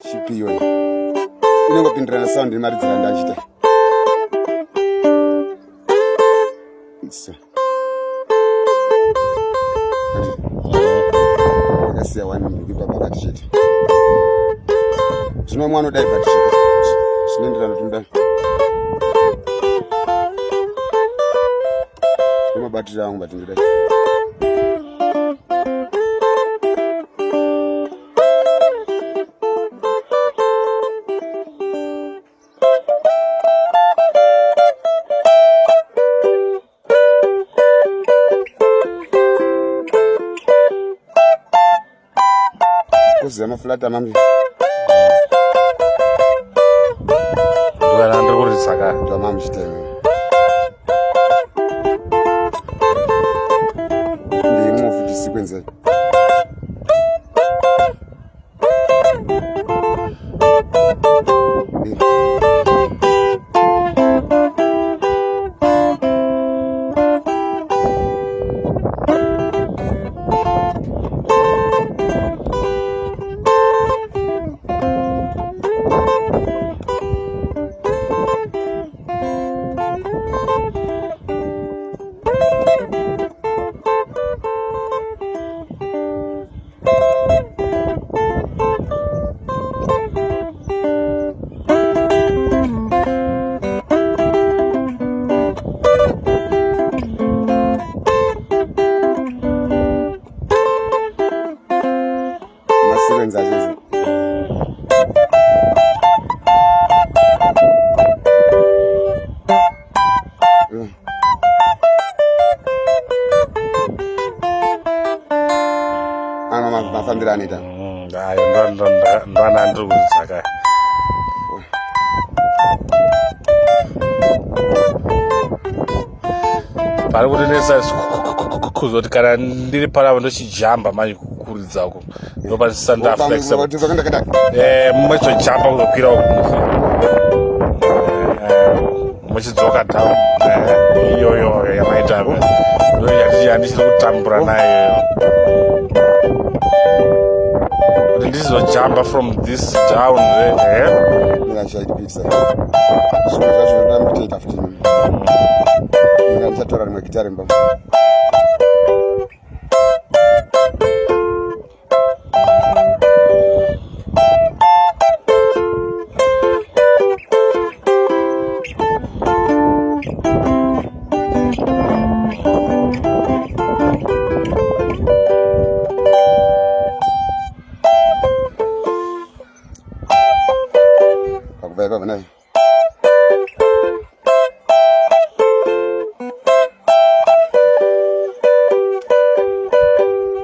Chipiyo inongopindirana sound imaridzira ndachita akasiya wanimhikipa pakati chete zvino mwana udai patishika zvinoenderana tumda mabatiri angu batingidai kuziva mafulata mami ndiri kurisaka ndamami chiteme ndimo futi sequence mafambiro anoita ayo ndwana ndiri kurisaka pari kutinesa kuzoti kana ndiri paravo ndochijamba manje kukurudzako ndopasisa ndaflexible muchizojamba kuzokwira muchidzoka down iyoyo yamaita yandichiri kutambura nayo kuti ndizojamba from this down ndingachaipisa zvimwe zvacho ndamutenda futi mina ndichatora rimwe gitari mba pakubva naye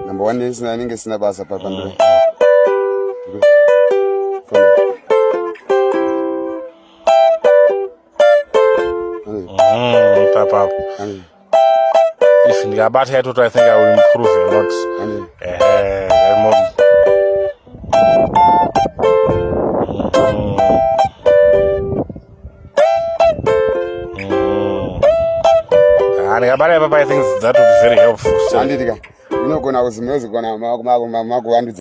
number 1 inenge sina basa papambira papa if ndikabata yatoto I think I will improve a lot ndikabata papa I think that would be very helpful andidika inogona kuzimwezigona makuvandudzira